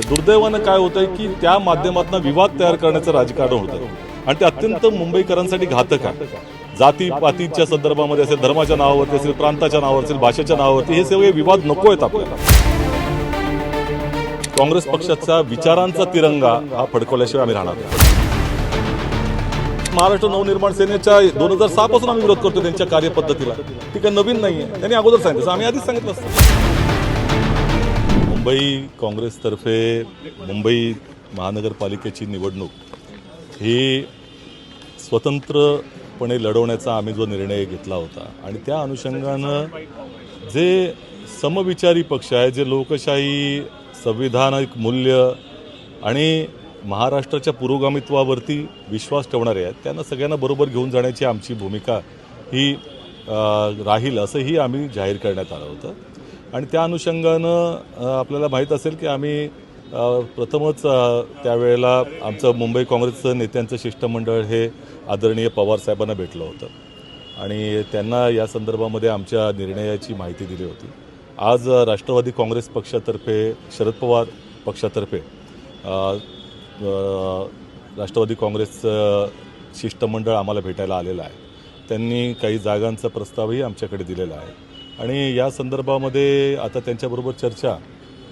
दुर्दैवानं काय होतंय की त्या माध्यमातून विवाद तयार करण्याचं राजकारण होतं आणि ते अत्यंत मुंबईकरांसाठी घातक आहे। जातीपातीच्या संदर्भामध्ये असेल, धर्माच्या नावावरती असेल, प्रांताच्या नावावर असेल, भाषेच्या नावावरती हे सगळे विवाद नको आहेत आपल्याला। काँग्रेस पक्षाचा विचारांचा तिरंगा हा फडकवल्याशिवाय आम्ही राहणार नाही। महाराष्ट्र नवनिर्माण सेनेच्या 2006 पासून आम्ही विरोध करतो त्यांच्या कार्यपद्धतीला। ती काही नवीन नाहीये, त्यांनी अगोदर सांगितलं, आम्ही आधीच सांगितलं असतं। मुंबई काँग्रेसतर्फे मुंबई महानगरपालिकेची निवडणूक ही स्वतंत्रपणे लढवण्याचा आम्ही जो निर्णय घेतला होता आणि त्या अनुषंगानं जे समविचारी पक्ष आहे, जे लोकशाही, संविधानिक मूल्य आणि महाराष्ट्राच्या पुरोगामित्वावरती विश्वास ठेवणारे आहेत, त्यांना सगळ्यांना बरोबर घेऊन जाण्याची आमची भूमिका ही राहील असंही आम्ही जाहीर करण्यात आलं होतं। आणि त्या अनुषंगानं आपल्याला माहीत असेल की आम्ही प्रथमच त्यावेळेला आमचं मुंबई काँग्रेसचं नेत्यांचं शिष्टमंडळ हे आदरणीय पवार साहेबांना भेटलं होतं आणि त्यांना या संदर्भामध्ये आमच्या निर्णयाची माहिती दिली होती। आज राष्ट्रवादी काँग्रेस पक्षातर्फे, शरद पवार पक्षातर्फे राष्ट्रवादी काँग्रेसचं शिष्टमंडळ आम्हाला भेटायला आलेलं आहे। त्यांनी काही जागांचा प्रस्तावही आमच्याकडे दिलेला आहे आणि या संदर्भामध्ये आता त्यांच्याबरोबर चर्चा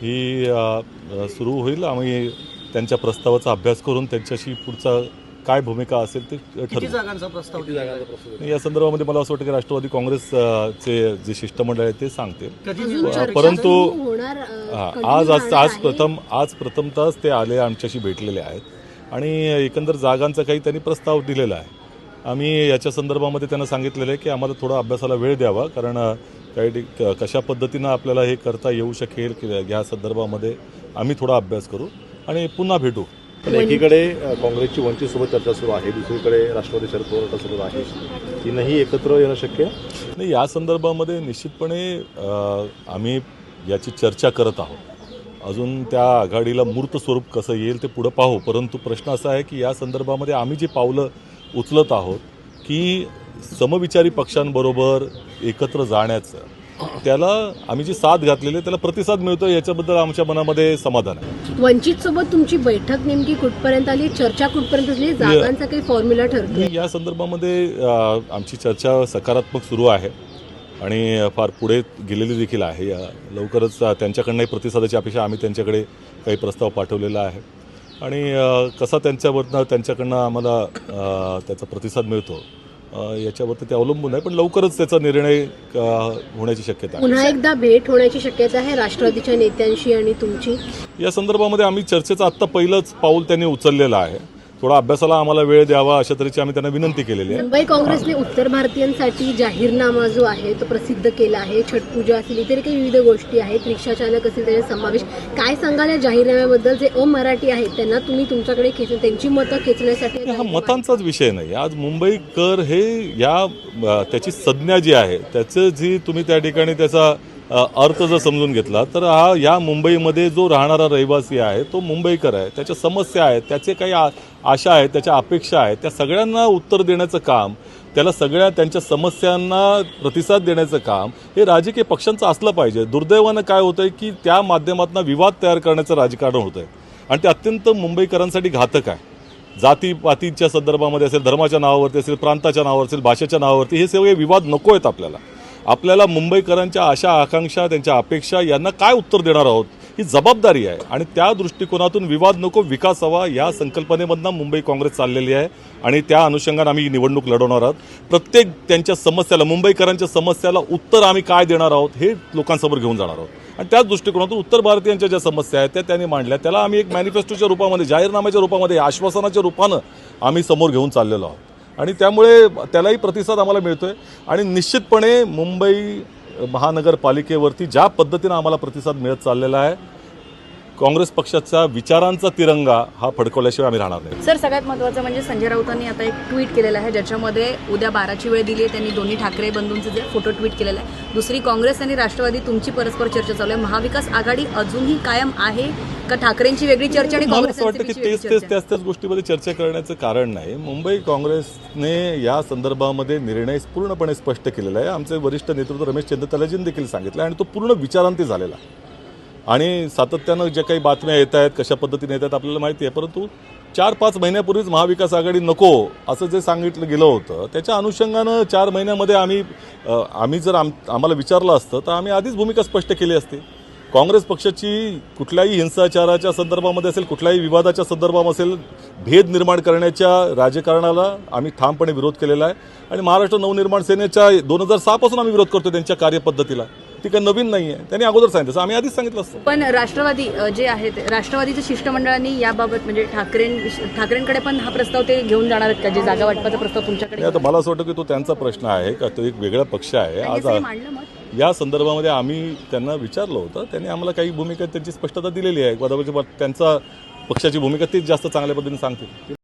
ही सुरू होईल। आम्ही त्यांच्या प्रस्तावाचा अभ्यास करून त्यांच्याशी पुढचा काय भूमिका असेल ते ठरवू। या संदर्भामध्ये मला असं वाटतं की राष्ट्रवादी काँग्रेसचे जे शिष्टमंडळ आहे ते सांगते, परंतु आज प्रथमतःच ते आले, आमच्याशी भेटलेले आहेत आणि एकंदर जागांचा काही त्यांनी प्रस्ताव दिलेला आहे। आम्ही याच्या संदर्भामध्ये त्यांना सांगितलेलं आहे की आम्हाला थोडा अभ्यासाला वेळ द्यावा, कारण काही कशा पद्धतीनं आपल्याला हे करता येऊ शकेल की या संदर्भामध्ये आम्ही थोडा अभ्यास करू आणि पुन्हा भेटू। पण एकीकडे काँग्रेसची वंचितसोबत चर्चा सुरू आहे, दुसरीकडे राष्ट्रवादी शरद पवार सुरू आहे, तीनही एकत्र येणं शक्य नाही। या संदर्भामध्ये निश्चितपणे आम्ही याची चर्चा करत आहोत। अजून त्या आघाडीला मूर्त स्वरूप कसं येईल ते पुढं पाहू, परंतु प्रश्न असा आहे की या संदर्भामध्ये आम्ही जी पावलं उचलत आहोत की समविचारी पक्षांबरोबर एकत्र जाण्याचं, त्याला आम्ही जी साथ घातलेली त्याला प्रतिसाद मिळतो, याच्याबद्दल आमच्या मनामध्ये समाधान आहे। वंचित सोबत तुमची बैठक नेमकी कुठपर्यंत आली, चर्चा कुठपर्यंत झाली, जागांचा काही फॉर्म्युला ठरतो? या संदर्भामध्ये आमची चर्चा सकारात्मक सुरू आहे आणि फार पुढे गेलेली देखील आहे। लवकरच त्यांच्याकडनंही प्रतिसादाची अपेक्षा, आम्ही त्यांच्याकडे काही प्रस्ताव पाठवलेला आहे आणि कसा त्यांच्याकडनं आम्हाला त्याचा प्रतिसाद मिळतो याच्यावरती ते अवलंबून आहे, पण लवकरच त्याचा निर्णय होण्याची शक्यता आहे। पुन्हा एकदा भेट होण्याची शक्यता आहे राष्ट्रवादीच्या नेत्यांशी आणि तुमची? या संदर्भामध्ये आम्ही चर्चेचं आत्ता पहिलंच पाऊल त्यांनी उचललेलं आहे। थोडा अभ्यासाला आम्हाला वेळ द्यावा अशा तऱ्हेची आम्ही त्यांना विनंती केलेली आहे। मुंबई काँग्रेसने उत्तर भारतीयांसाठी जाहीरनामा जो आहे तो प्रसिद्ध केला आहे। छठपूजा असेल, इतर काही विविध गोष्टी आहेत, रिक्षा चालक असेल, त्याचा समावेश। काय सांगाल या जाहीरनाम्याबद्दल? जे अमराठी आहेत त्यांना तुम्ही तुमच्याकडे त्यांची मतं खेचण्यासाठी? हा मतांचाच विषय नाही। आज मुंबईकर हे त्याची संज्ञा जी आहे, त्याचं जी तुम्ही त्या ठिकाणी त्याचा अर्थ जर समजून घेतला तर या मुंबईमध्ये जो राहणारा रहिवासी आहे तो मुंबईकर आहे। त्याच्या समस्या आहेत, त्याचे काही आशा आहेत, त्याच्या अपेक्षा आहेत, त्या सगळ्यांना उत्तर देण्याचं काम, त्याला सगळ्या त्यांच्या समस्यांना प्रतिसाद देण्याचं काम हे राजकीय पक्षांचं असलं पाहिजे। दुर्दैवानं काय होतंय की त्या माध्यमातून विवाद तयार करण्याचं राजकारण होतंय आणि ते अत्यंत मुंबईकरांसाठी घातक आहे। जातीपातीच्या संदर्भामध्ये असेल, धर्माच्या नावावरती असेल, प्रांताच्या नावावर असेल, भाषेच्या नावावरती हे सगळे विवाद नको आहेत आपल्याला। आपल्याला मुंबईकरांच्या आशा आकांक्षा, त्यांच्या अपेक्षा यांना काय उत्तर देणार आहोत ही जबाबदारी आहे आणि त्या दृष्टिकोनातून विवाद नको विकास हवा या संकल्पनेमधनं मुंबई काँग्रेस चाललेली आहे आणि त्या अनुषंगाने आम्ही निवडणूक लढवणार आहोत। प्रत्येक त्यांच्या समस्याला, मुंबईकरांच्या समस्याला उत्तर आम्ही काय देणार आहोत हे लोकांसमोर घेऊन जाणार आहोत आणि त्याच दृष्टिकोनातून उत्तर भारतीयांच्या ज्या समस्या आहेत त्या त्यांनी मांडल्या, त्याला आम्ही एक मॅनिफेस्टोच्या रूपामध्ये, जाहीरनाम्याच्या रूपामध्ये, आश्वासनाच्या रूपानं आम्ही समोर घेऊन चाललेलो आहोत आणि त्यामुळे त्यालाही प्रतिसाद आम्हाला मिळतोय आणि निश्चितपणे मुंबई महानगरपालिकेवरती ज्या पद्धतीनं आम्हाला प्रतिसाद मिळत चाललेला आहे, काँग्रेस पक्षाचा विचारांचा तिरंगा हा फडकवल्याशिवाय आम्ही राहणार नाही। सर, सगळ्यात महत्त्वाचं म्हणजे संजय राऊतांनी आता एक ट्विट केलेलं आहे, ज्याच्यामध्ये उद्या 12ची वेळ दिली आहे। त्यांनी दोन्ही ठाकरे बंधूंचे जे फोटो ट्विट केलेला आहे। दुसरी, काँग्रेस आणि राष्ट्रवादी तुमची परस्पर चर्चा चालू आहे। महाविकास आघाडी अजूनही कायम आहे का? ठाकरेंची वेगळी चर्चा आणि मला असं वाटतं की त्याच गोष्टीमध्ये चर्चा करण्याचं कारण नाही। मुंबई काँग्रेसने या संदर्भामध्ये निर्णय पूर्णपणे स्पष्ट केलेला आहे। आमचे वरिष्ठ नेतृत्व रमेश चंद्रतलाजींनी देखील सांगितलं आणि तो पूर्ण विचारांती झालेला आहे। आणि सातत्यानं ज्या काही बातम्या येत आहेत कशा पद्धतीने येत आहेत आपल्याला माहिती आहे, परंतु 4-5 महिन्यापूर्वीच महाविकास आघाडी नको असं जे सांगितलं गेलं होतं त्याच्या अनुषंगानं 4 महिन्यामध्ये आम्ही जर आम्हाला विचारलं असतं तर आम्ही आधीच भूमिका स्पष्ट केली असती. काँग्रेस पक्षाची कुठल्याही हिंसाचाराच्या संदर्भामध्ये असेल, कुठल्याही विवादाच्या संदर्भामध्ये असेल, भेद निर्माण करण्याच्या राजकारणाला आम्ही ठामपणे विरोध केलेला आहे आणि महाराष्ट्र नवनिर्माण सेनेच्या 2006 पासून आम्ही विरोध करतो त्यांच्या कार्यपद्धतीला. ती काही नवीन नाही आहे, त्यांनी अगोदर सांगितलं असं आम्ही आधीच सांगितलं असतं. पण राष्ट्रवादी जे आहेत राष्ट्रवादीच्या शिष्टमंडळांनी याबाबत म्हणजे ठाकरेंकडे पण हा प्रस्ताव ते घेऊन जाणार आहेत का, जे जागा वाटपाचा प्रस्ताव तुमच्याकडे आता मला असं वाटतं की तो त्यांचा प्रश्न आहे का, तो एक वेगळा पक्ष आहे. आज मांडलं मत या संदर्भामध्ये आम्ही त्यांना विचारलं होतं, त्यांनी आम्हाला काही भूमिका त्यांची स्पष्टता दिलेली आहे. कदाचित त्यांचा पक्षाची भूमिका तीच जास्त चांगल्या पद्धतीने सांगतील.